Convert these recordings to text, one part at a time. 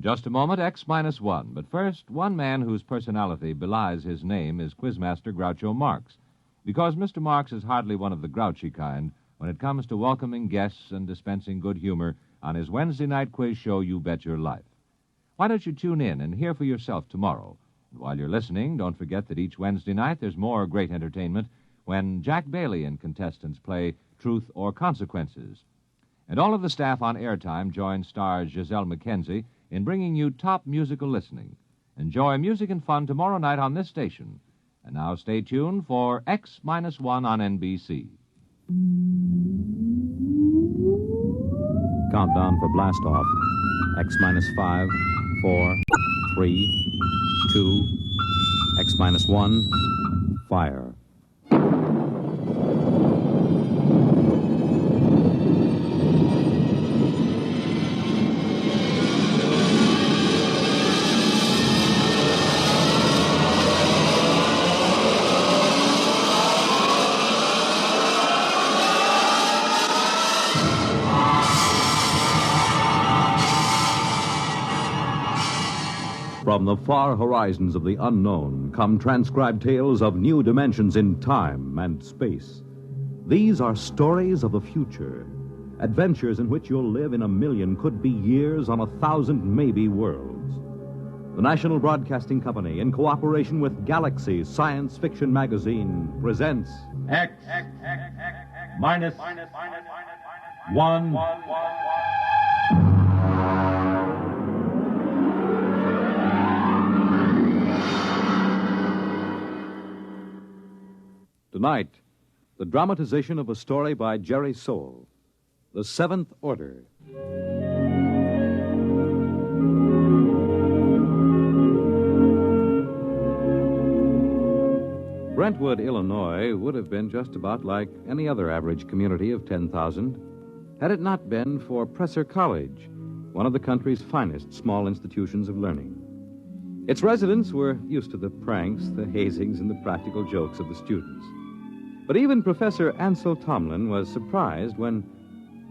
just a moment, X minus one. But first, one man whose personality belies his name is Quizmaster Groucho Marx. Because Mr. Marx is hardly one of the grouchy kind when it comes to welcoming guests and dispensing good humor on his Wednesday night quiz show, You Bet Your Life. Why don't you tune in and hear for yourself tomorrow? And while you're listening, don't forget that each Wednesday night there's more great entertainment when Jack Bailey and contestants play Truth or Consequences. And all of the staff on Airtime join stars Giselle McKenzie in bringing you top musical listening. Enjoy music and fun tomorrow night on this station. And now stay tuned for X minus one on NBC. Countdown for blast off. X minus 5, 4, 3, 2, X minus 1, fire. From the far horizons of the unknown come transcribed tales of new dimensions in time and space. These are stories of the future, adventures in which you'll live in a million, could be years, on 1,000 maybe worlds. The National Broadcasting Company, in cooperation with Galaxy Science Fiction Magazine, presents X minus one. Tonight, the dramatization of a story by Jerry Sohl, The Seventh Order. Brentwood, Illinois, would have been just about like any other average community of 10,000 had it not been for Presser College, one of the country's finest small institutions of learning. Its residents were used to the pranks, the hazings, and the practical jokes of the students. But even Professor Ansel Tomlin was surprised when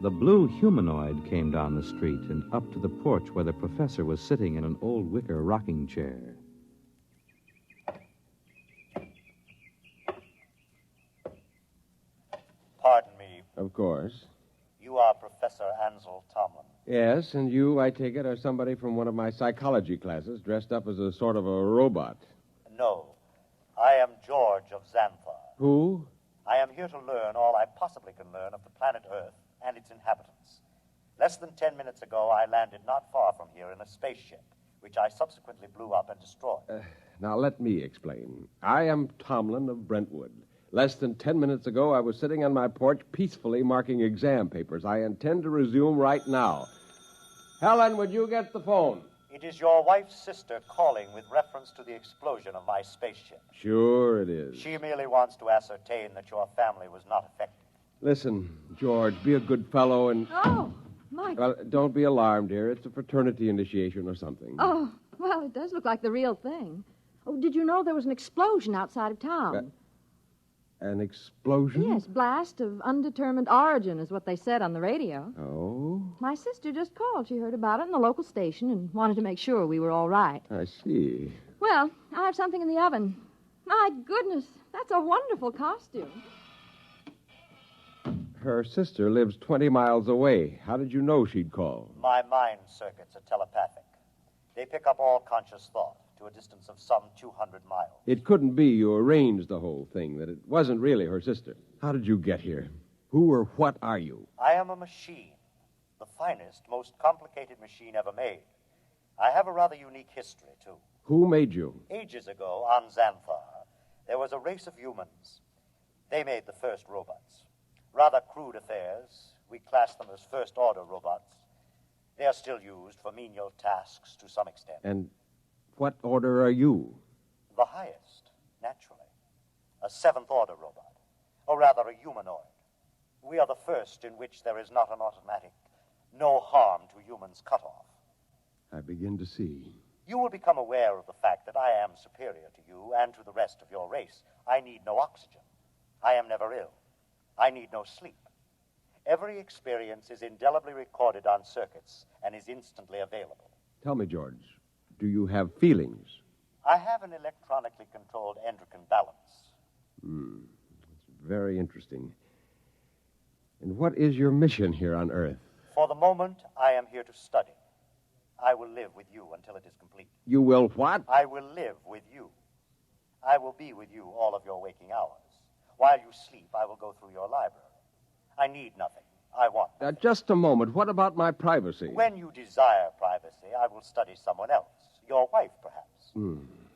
the blue humanoid came down the street and up to the porch where the professor was sitting in an old wicker rocking chair. Pardon me. Of course. You are Professor Ansel Tomlin. Yes, and you, I take it, are somebody from one of my psychology classes dressed up as a sort of a robot. No. I am George of Xanthar. Who? I am here to learn all I possibly can learn of the planet Earth and its inhabitants. Less than 10 minutes ago, I landed not far from here in a spaceship, which I subsequently blew up and destroyed. Now, let me explain. I am Tomlin of Brentwood. Less than 10 minutes ago, I was sitting on my porch peacefully marking exam papers. I intend to resume right now. Helen, would you get the phone? It is your wife's sister calling with reference to the explosion of my spaceship. Sure it is. She merely wants to ascertain that your family was not affected. Listen, George, be a good fellow and... Oh, Mike. Well, don't be alarmed, dear. It's a fraternity initiation or something. Oh, well, it does look like the real thing. Oh, did you know there was an explosion outside of town? An explosion? Yes, blast of undetermined origin is what they said on the radio. Oh? My sister just called. She heard about it in the local station and wanted to make sure we were all right. I see. Well, I have something in the oven. My goodness, that's a wonderful costume. Her sister lives 20 miles away. How did you know she'd call? My mind circuits are telepathic. They pick up all conscious thought to a distance of some 200 miles. It couldn't be you arranged the whole thing, that it wasn't really her sister. How did you get here? Who or what are you? I am a machine, the finest, most complicated machine ever made. I have a rather unique history, too. Who made you? Ages ago, on Xanthar, there was a race of humans. They made the first robots. Rather crude affairs. We class them as first-order robots. They are still used for menial tasks to some extent. And what order are you? The highest, naturally. A seventh-order robot. Or rather, a humanoid. We are the first in which there is not an automatic, no harm to humans cutoff. I begin to see. You will become aware of the fact that I am superior to you and to the rest of your race. I need no oxygen. I am never ill. I need no sleep. Every experience is indelibly recorded on circuits and is instantly available. Tell me, George, do you have feelings? I have an electronically controlled endocrine balance. It's very interesting. And what is your mission here on Earth? For the moment, I am here to study. I will live with you until it is complete. You will what? I will live with you. I will be with you all of your waking hours. While you sleep, I will go through your library. I need nothing. I want nothing. Just a moment. What about my privacy? When you desire privacy, I will study someone else. Your wife, perhaps.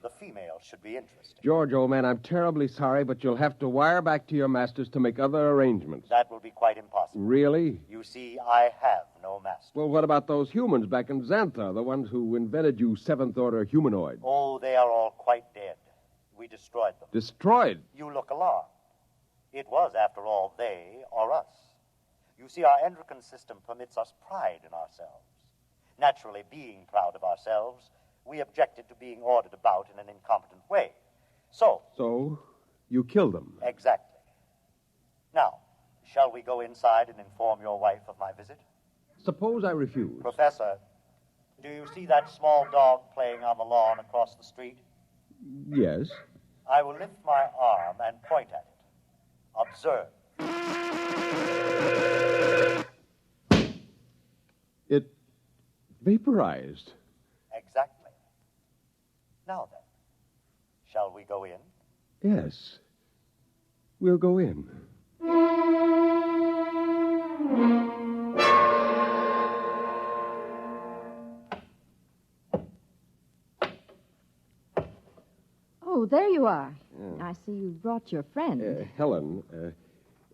The female should be interesting. George, old man, I'm terribly sorry, but you'll have to wire back to your masters to make other arrangements. That will be quite impossible. Really? You see, I have no master. Well, what about those humans back in Xanthar, the ones who invented you seventh-order humanoid? Oh, they are all quite dead. We destroyed them. Destroyed? You look alarmed. It was, after all, they or us. You see, our endocrine system permits us pride in ourselves. Naturally, being proud of ourselves, we objected to being ordered about in an incompetent way. So, you killed them? Exactly. Now, shall we go inside and inform your wife of my visit? Suppose I refuse. Professor, do you see that small dog playing on the lawn across the street? Yes. I will lift my arm and point at it. Observe. It vaporized. Exactly. Now then, shall we go in? Yes. We'll go in. Oh, there you are. I see you brought your friend. Helen,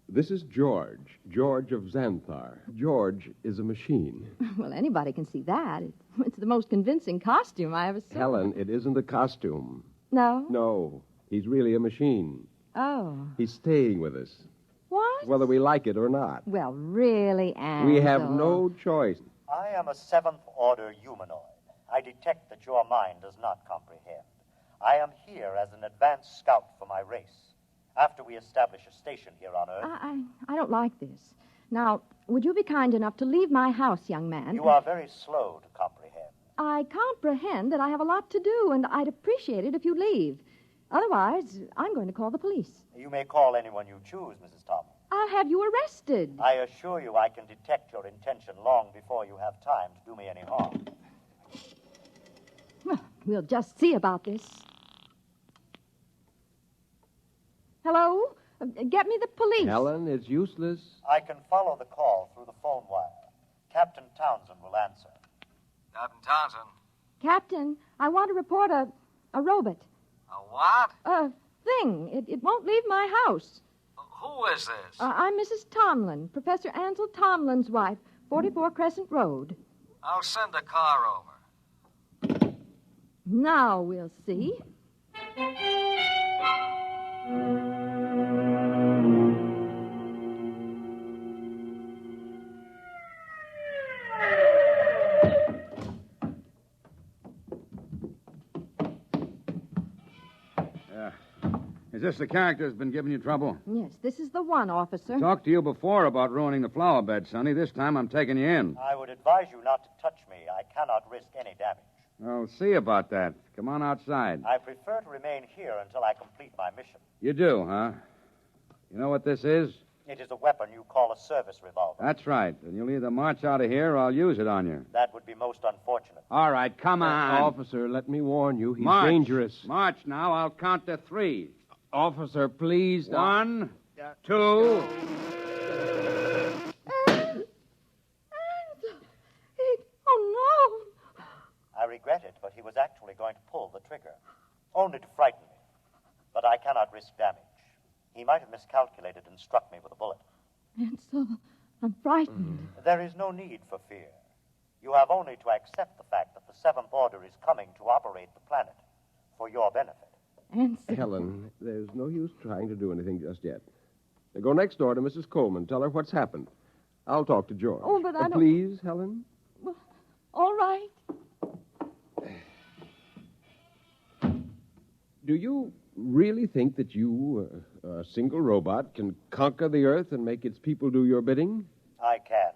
this is George. George of Xanthar. George is a machine. Well, anybody can see that. It's the most convincing costume I ever saw. Helen, it isn't a costume. No? No, he's really a machine. Oh. He's staying with us, What? whether we like it or not. Well, really, Ansel. We have no choice. I am a seventh-order humanoid. I detect that your mind does not comprehend. I am here as an advanced scout for my race. After we establish a station here on Earth... I don't like this. Now, would you be kind enough to leave my house, young man? You are very slow to comprehend. I comprehend that I have a lot to do, and I'd appreciate it if you leave. Otherwise, I'm going to call the police. You may call anyone you choose, Mrs. Thomas. I'll have you arrested. I assure you I can detect your intention long before you have time to do me any harm. Well, we'll just see about this. Hello? Get me the police. Helen, it's useless. I can follow the call through the phone wire. Captain Townsend will answer. Captain Townsend. Captain, I want to report a robot. A what? A thing. It won't leave my house. Who is this? I'm Mrs. Tomlin, Professor Ansel Tomlin's wife, 44 Crescent Road. I'll send a car over. Now we'll see. Is this the character that's been giving you trouble? Yes, this is the one, officer. Talked to you before about ruining the flower bed, Sonny. This time I'm taking you in. I would advise you not to touch me. I cannot risk any damage. I'll see about that. Come on outside. I prefer to remain here until I complete my mission. You do, huh? You know what this is? It is a weapon you call a service revolver. That's right. And you'll either march out of here or I'll use it on you. That would be most unfortunate. All right, come on. Officer, let me warn you. He's March. dangerous. March now. I'll count to 3. Officer, please. 1, 2. Oh, no. I regret it, but he was actually going to pull the trigger. Only to frighten me. But I cannot risk damage. He might have miscalculated and struck me with a bullet. Ansel, I'm frightened. There is no need for fear. You have only to accept the fact that the Seventh Order is coming to operate the planet for your benefit. Ansel. Helen, there's no use trying to do anything just yet. Now go next door to Mrs. Coleman. Tell her what's happened. I'll talk to George. Oh, but I don't... Please, Helen? Well, all right. Do you really think that you, a single robot, can conquer the Earth and make its people do your bidding? I can.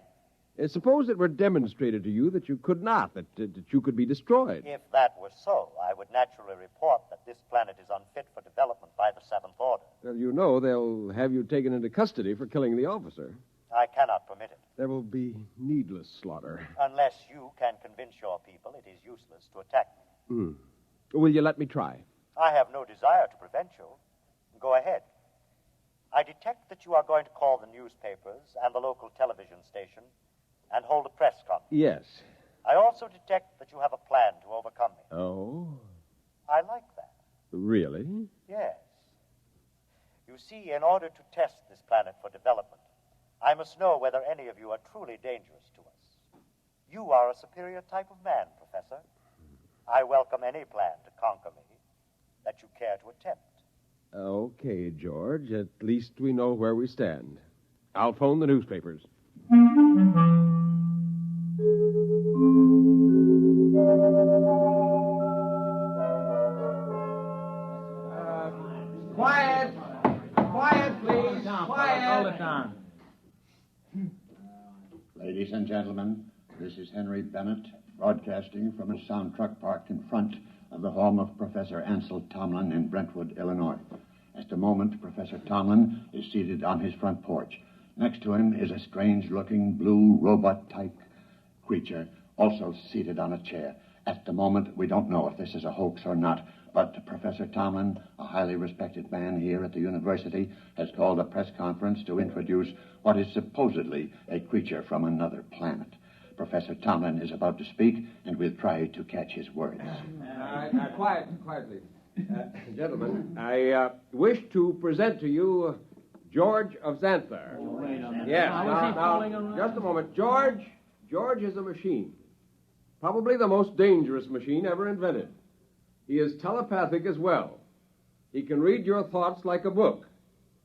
Suppose it were demonstrated to you that you could not, that you could be destroyed. If that were so, I would naturally report that this planet is unfit for development by the Seventh Order. Well, you know they'll have you taken into custody for killing the officer. I cannot permit it. There will be needless slaughter. Unless you can convince your people it is useless to attack me. Will you let me try? I have no desire to prevent you. Go ahead. I detect that you are going to call the newspapers and the local television station and hold a press conference. Yes. I also detect that you have a plan to overcome me. Oh? I like that. Really? Yes. You see, in order to test this planet for development, I must know whether any of you are truly dangerous to us. You are a superior type of man, Professor. I welcome any plan to conquer me that you care to attempt. Okay, George. At least we know where we stand. I'll phone the newspapers. Quiet! Quiet, please! Quiet! Hold it down. Ladies and gentlemen, this is Henry Bennett, broadcasting from a sound truck parked in front of the home of Professor Ansel Tomlin in Brentwood, Illinois. At the moment, Professor Tomlin is seated on his front porch. Next to him is a strange-looking blue robot-type creature, also seated on a chair. At the moment, we don't know if this is a hoax or not, but Professor Tomlin, a highly respected man here at the university, has called a press conference to introduce what is supposedly a creature from another planet. Professor Tomlin is about to speak, and we'll try to catch his words. Quiet, please. Gentlemen, I wish to present to you George of Xanthar. Yes, now, just a moment. George is a machine. Probably the most dangerous machine ever invented. He is telepathic as well. He can read your thoughts like a book.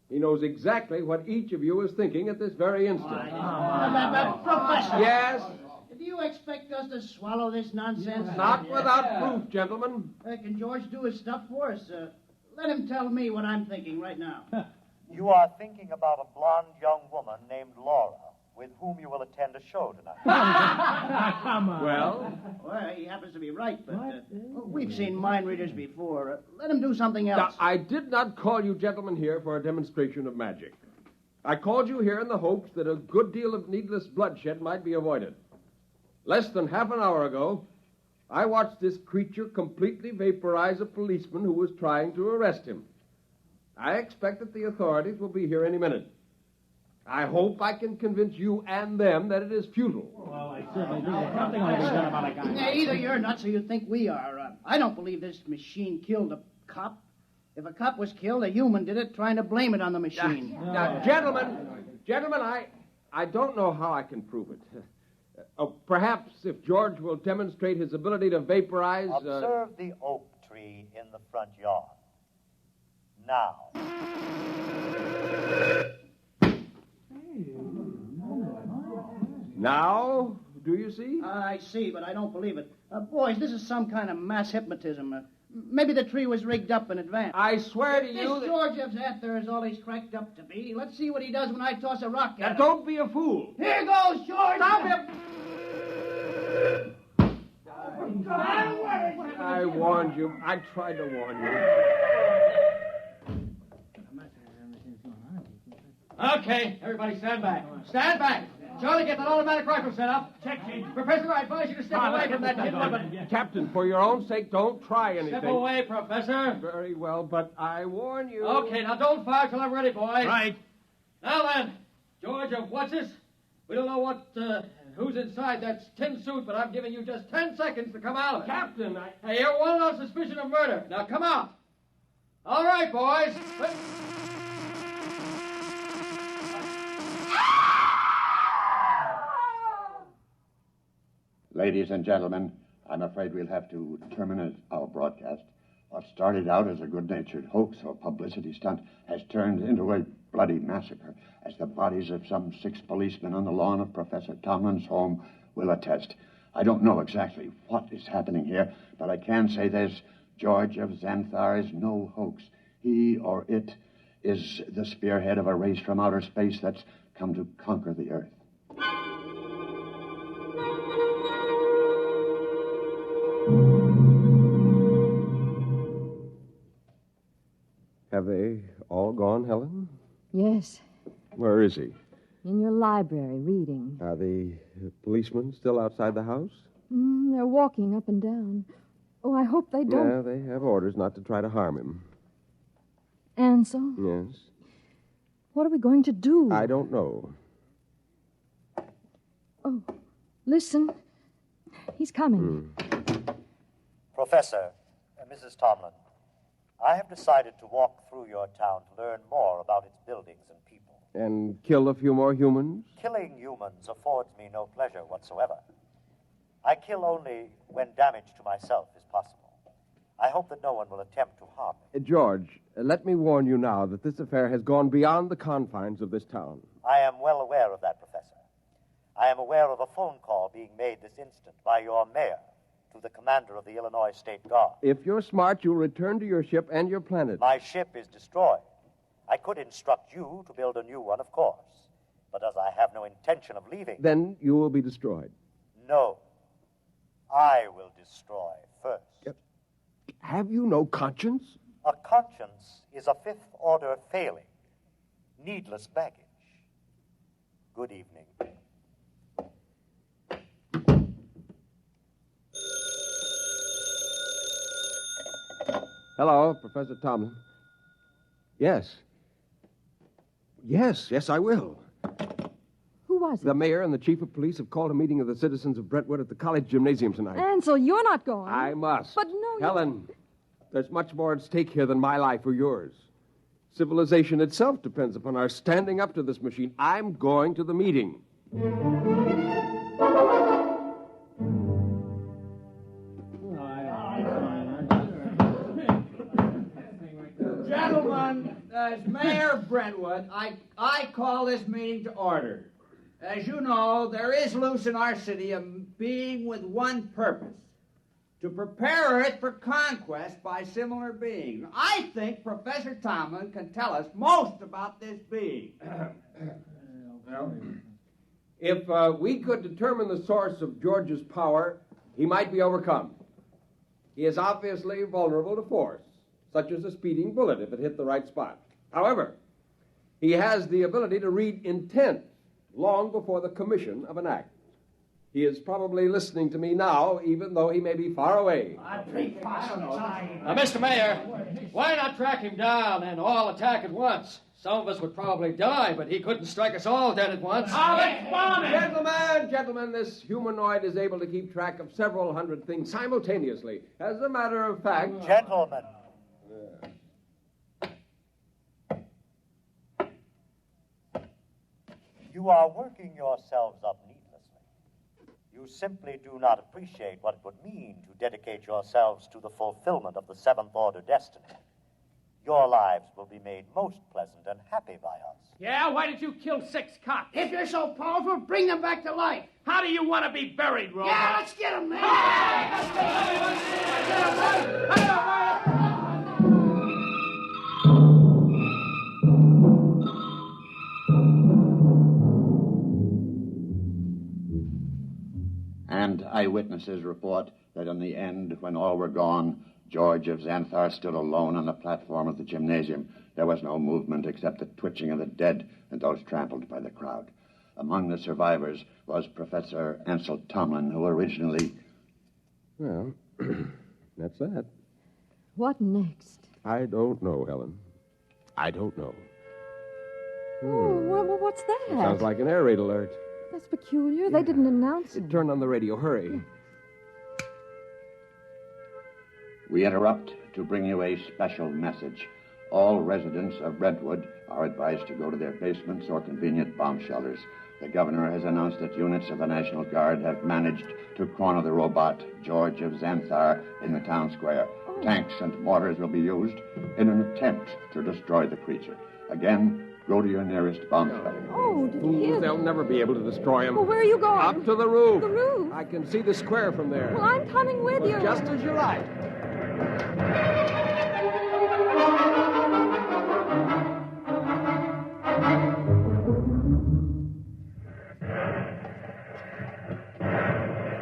He knows exactly what each of you is thinking at this very instant. Professor! Yes? Do you expect us to swallow this nonsense? Not without proof, gentlemen. Can George do his stuff for us? Let him tell me what I'm thinking right now. You are thinking about a blonde young woman named Laura, with whom you will attend a show tonight. Come on. Well? Well, he happens to be right, but we've seen mind readers before. Let him do something else. Now, I did not call you gentlemen here for a demonstration of magic. I called you here in the hopes that a good deal of needless bloodshed might be avoided. Less than half an hour ago, I watched this creature completely vaporize a policeman who was trying to arrest him. I expect that the authorities will be here any minute. I hope I can convince you and them that it is futile. Well, I certainly think there's something ought to be done about a guy. Yeah, either you're nuts or you think we are. I don't believe this machine killed a cop. If a cop was killed, a human did it, trying to blame it on the machine. Now, gentlemen, I don't know how I can prove it. Perhaps if George will demonstrate his ability to vaporize... Observe the oak tree in the front yard. Now. Now, do you see? I see, but I don't believe it. Boys, this is some kind of mass hypnotism. Maybe the tree was rigged up in advance. I swear to you This George of Xanthar is all he's cracked up to be. Let's see what he does when I toss a rock at him. Don't be a fool. Here goes, George! Stop him! I warned you. I tried to warn you. Okay, everybody stand back. Stand back. Charlie, get that automatic rifle set up. Check, Chief. Professor, I advise you to step away from that kid. Captain, for your own sake, don't try anything. Step away, Professor. Very well, but I warn you. Okay, now don't fire till I'm ready, boys. Right. Now then, George of What's-This? We don't know who's inside that tin suit, but I'm giving you just 10 seconds to come out of it. Captain, Hey, you're wanted on suspicion of murder. Now come out. All right, boys. Ladies and gentlemen, I'm afraid we'll have to terminate our broadcast. What started out as a good-natured hoax or publicity stunt has turned into a bloody massacre, as the bodies of some 6 policemen on the lawn of Professor Tomlin's home will attest. I don't know exactly what is happening here, but I can say this: George of Xanthar is no hoax. He or it is the spearhead of a race from outer space that's come to conquer the Earth. Have they all gone, Helen? Yes, Where is he? in your library, reading. Are the policemen still outside the house? They're walking up and down. Oh, I hope they don't. Yeah, they have orders not to try to harm him. Ansel, Yes? what are we going to do? I don't know. Oh, listen. He's coming. Professor, Mrs. Tomlin, I have decided to walk through your town to learn more about its buildings and people. And kill a few more humans? Killing humans affords me no pleasure whatsoever. I kill only when damage to myself is possible. I hope that no one will attempt to harm me. George, let me warn you now that this affair has gone beyond the confines of this town. I am well aware of that, Professor. I am aware of a phone call being made this instant by your mayor to the commander of the Illinois State Guard. If you're smart, you'll return to your ship and your planet. My ship is destroyed. I could instruct you to build a new one, of course. But as I have no intention of leaving... Then you will be destroyed. No. I will destroy first. Have you no conscience? A conscience is a fifth-order failing. Needless baggage. Good evening. Hello, Professor Tomlin. Yes. Yes, I will. Who was it? The mayor and the chief of police have called a meeting of the citizens of Brentwood at the college gymnasium tonight. Ansel, you're not going. I must. But no, Helen, there's much more at stake here than my life or yours. Civilization itself depends upon our standing up to this machine. I'm going to the meeting. Gentlemen, as mayor of Brentwood, I call this meeting to order. As you know, there is loose in our city a being with one purpose, to prepare Earth for conquest by similar beings. I think Professor Tomlin can tell us most about this being. If we could determine the source of George's power, he might be overcome. He is obviously vulnerable to force, such as a speeding bullet if it hit the right spot. However, he has the ability to read intent long before the commission of an act. He is probably listening to me now, even though he may be far away. Mr. Mayor, why not track him down and all attack at once? Some of us would probably die, but he couldn't strike us all dead at once. Gentlemen, this humanoid is able to keep track of several hundred things simultaneously. As a matter of fact... Gentlemen. You are working yourselves up needlessly. You simply do not appreciate what it would mean to dedicate yourselves to the fulfillment of the seventh order destiny. Your lives will be made most pleasant and happy by us. Yeah, why did you kill 6 cops? If you're so powerful, bring them back to life. How do you want to be buried, Robot? Yeah, let's get them, man. And eyewitnesses report that in the end, when all were gone, George of Xanthar stood alone on the platform of the gymnasium. There was no movement except the twitching of the dead and those trampled by the crowd. Among the survivors was Professor Ansel Tomlin, who originally... Well, that's that. What next? I don't know, Helen. I don't know. Oh, what's that? It sounds like an air raid alert. That's peculiar. They didn't announce it. Turn on the radio. Hurry. We interrupt to bring you a special message. All residents of Brentwood are advised to go to their basements or convenient bomb shelters. The governor has announced that units of the National Guard have managed to corner the robot, George of Xanthar, in the town square. Oh. Tanks and mortars will be used in an attempt to destroy the creature. Again, go to your nearest bomb shelter. Oh, did you hear They'll never be able to destroy him. Well, where are you going? Up to the roof. The roof? I can see the square from there. Well, I'm coming with you. Just as you like.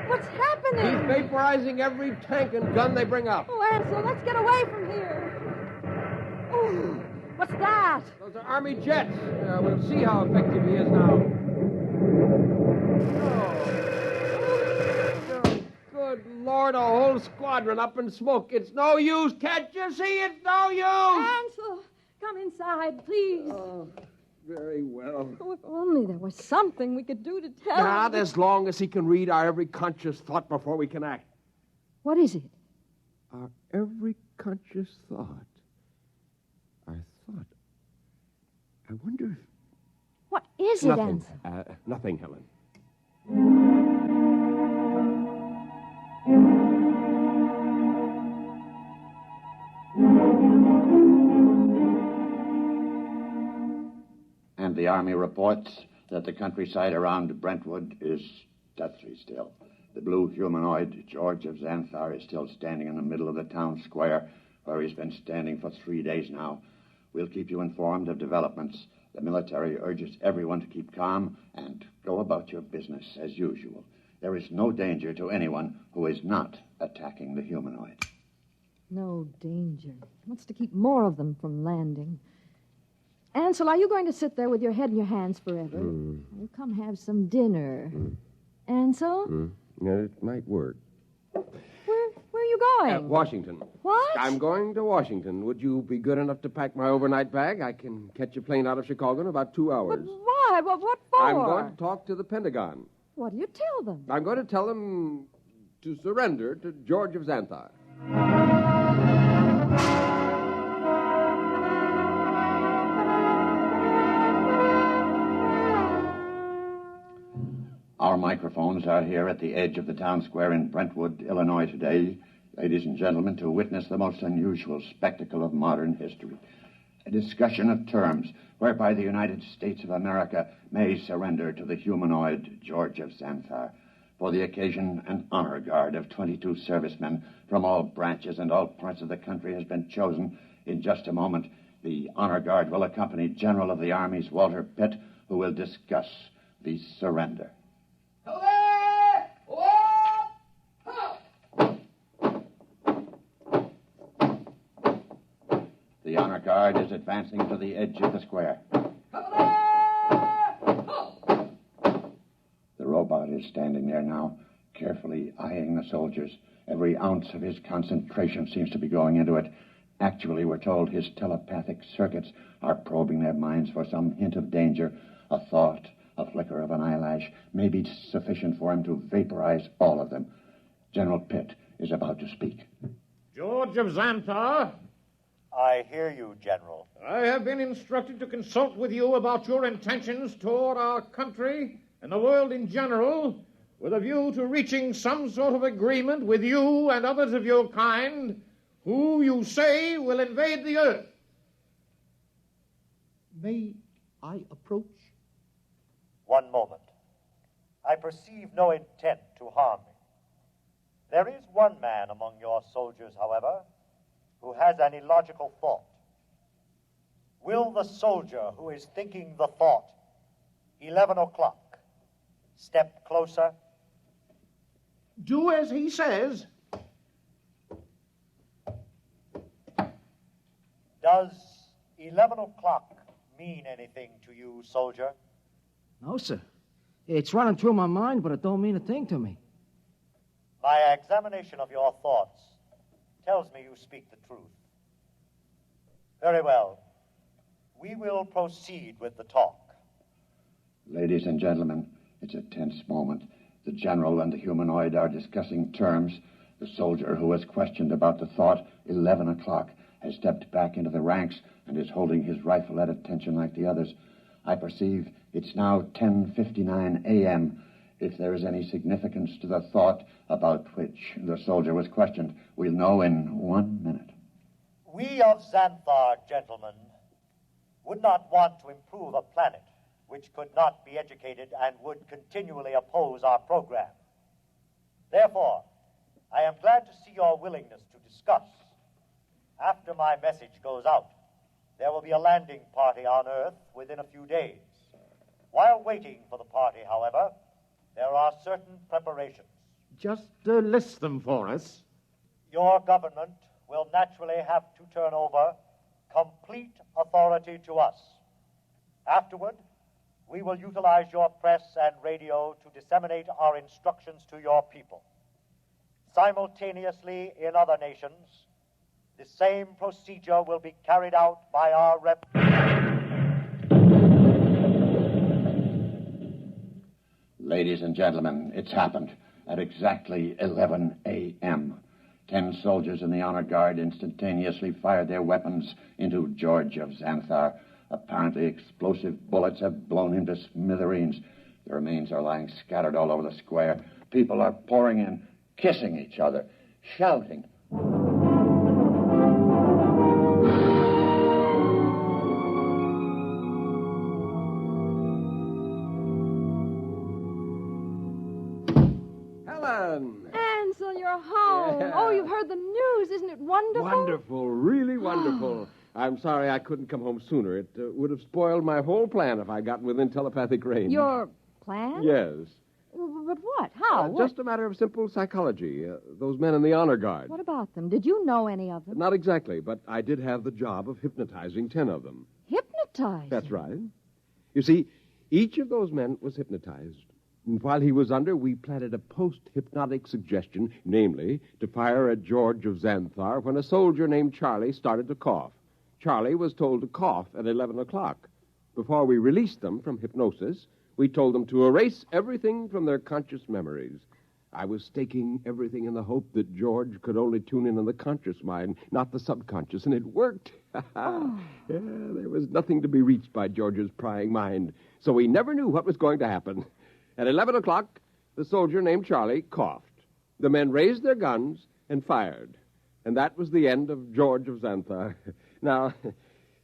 What's happening? He's vaporizing every tank and gun they bring up. Oh, Ansel, let's get away from here. Oh. What's that? Those are Army jets. We'll see how effective he is now. Oh, good Lord, a whole squadron up in smoke. It's no use. Can't you see it's no use? Ansel, come inside, please. Oh, very well. Oh, if only there was something we could do to tell him. Not as long as he can read our every conscious thought before we can act. What is it? Our every conscious thought. Our thought. I wonder if... What is it, Nothing. Ansel? Nothing, Helen. And the Army reports that the countryside around Brentwood is deathly still. The blue humanoid, George of Xanthar, is still standing in the middle of the town square, where he's been standing for 3 days now. We'll keep you informed of developments. The military urges everyone to keep calm and go about your business as usual. There is no danger to anyone who is not attacking the humanoid. No danger. He wants to keep more of them from landing. Ansel, are you going to sit there with your head in your hands forever? Well, come have some dinner. Ansel? Yeah, it might work. Where are you going? Washington. What? I'm going to Washington. Would you be good enough to pack my overnight bag? I can catch a plane out of Chicago in about 2 hours. But why? What for? I'm going to talk to the Pentagon. What do you tell them? I'm going to tell them to surrender to George of Xanthar. Our microphones are here at the edge of the town square in Brentwood, Illinois today, ladies and gentlemen, to witness the most unusual spectacle of modern history. A discussion of terms whereby the United States of America may surrender to the humanoid George of Xanthar. For the occasion, an honor guard of 22 servicemen from all branches and all parts of the country has been chosen. In just a moment, the honor guard will accompany General of the Army's Walter Pitt, who will discuss the surrender. The honor guard is advancing to the edge of the square. The robot is standing there now, carefully eyeing the soldiers. Every ounce of his concentration seems to be going into it. Actually, we're told his telepathic circuits are probing their minds for some hint of danger. A thought, a flicker of an eyelash may be sufficient for him to vaporize all of them. General Pitt is about to speak. George of Xanthar, I hear you, General. I have been instructed to consult with you about your intentions toward our country and the world in general, with a view to reaching some sort of agreement with you and others of your kind who you say will invade the earth. May I approach? One moment. I perceive no intent to harm me. There is one man among your soldiers, however, who has an illogical thought. Will the soldier who is thinking the thought, 11 o'clock, step closer? Do as he says. Does 11 o'clock mean anything to you, soldier? No, sir. It's running through my mind, but it don't mean a thing to me. My examination of your thoughts tells me you speak the truth. Very well. We will proceed with the talk. Ladies and gentlemen, it's a tense moment. The general and the humanoid are discussing terms. The soldier who was questioned about the thought, 11 o'clock, has stepped back into the ranks and is holding his rifle at attention like the others. I perceive it's now 10:59 a.m. If there is any significance to the thought about which the soldier was questioned, we'll know in 1 minute. We of Xanthar, gentlemen, would not want to improve a planet which could not be educated and would continually oppose our program. Therefore, I am glad to see your willingness to discuss. After my message goes out, there will be a landing party on Earth within a few days. While waiting for the party, however, there are certain preparations. Just list them for us. Your government will naturally have to turn over complete authority to us. Afterward, we will utilize your press and radio to disseminate our instructions to your people. Simultaneously, in other nations, the same procedure will be carried out by our rep. Ladies and gentlemen, it's happened at exactly 11 a.m. 10 soldiers in the honor guard instantaneously fired their weapons into George of Xanthar. Apparently explosive bullets have blown him to smithereens. The remains are lying scattered all over the square. People are pouring in, kissing each other, shouting. Helen! Ansel, you're home. Yeah. Oh, you've heard the news. Isn't it wonderful? Wonderful, really wonderful. I'm sorry I couldn't come home sooner. It would have spoiled my whole plan if I'd gotten within telepathic range. Your plan? Yes. But what? How? What? Just a matter of simple psychology. Those men in the honor guard. What about them? Did you know any of them? Not exactly, but I did have the job of hypnotizing 10 of them. Hypnotized? That's right. You see, each of those men was hypnotized. And while he was under, we planted a post-hypnotic suggestion, namely, to fire at George of Xanthar when a soldier named Charlie started to cough. Charlie was told to cough at 11 o'clock. Before we released them from hypnosis, we told them to erase everything from their conscious memories. I was staking everything in the hope that George could only tune in on the conscious mind, not the subconscious, and it worked. Oh. Yeah, there was nothing to be reached by George's prying mind, so we never knew what was going to happen. At 11 o'clock, the soldier named Charlie coughed. The men raised their guns and fired. And that was the end of George of Xanthar. Now,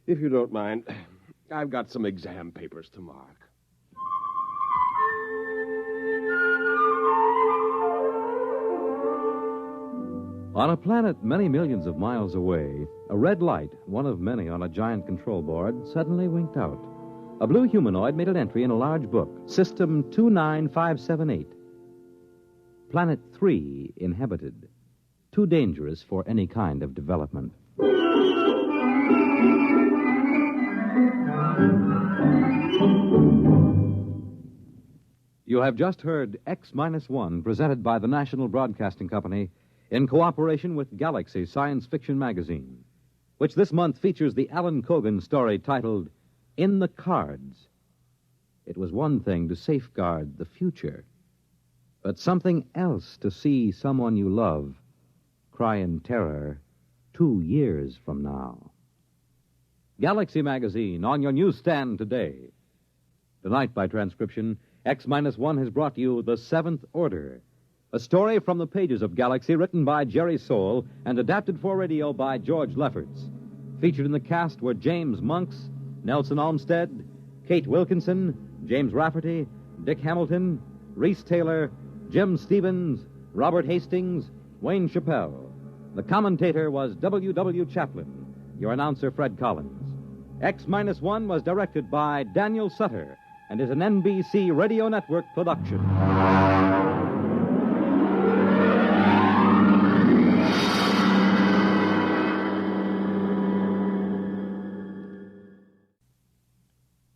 if you don't mind, I've got some exam papers to mark. On a planet many millions of miles away, a red light, one of many on a giant control board, suddenly winked out. A blue humanoid made an entry in a large book, System 29578. Planet 3 inhabited. Too dangerous for any kind of development. You have just heard X-1, presented by the National Broadcasting Company in cooperation with Galaxy Science Fiction Magazine, which this month features the Alan Cogan story titled In the Cards. It was one thing to safeguard the future, but something else to see someone you love cry in terror 2 years from now. Galaxy Magazine on your newsstand today. Tonight, by transcription, X-1 has brought you The Seventh Order, a story from the pages of Galaxy written by Jerry Sohl and adapted for radio by George Leppers. Featured in the cast were James Monks, Nelson Olmsted, Kate Wilkinson, James Rafferty, Dick Hamilton, Reese Taylor, Jim Stevens, Robert Hastings, Wayne Chappell. The commentator was W. Chaplin, your announcer Fred Collins. X-1 was directed by Daniel Sutter and is an NBC Radio Network production.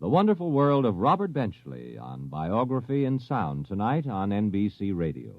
The Wonderful World of Robert Benchley on Biography and Sound tonight on NBC Radio.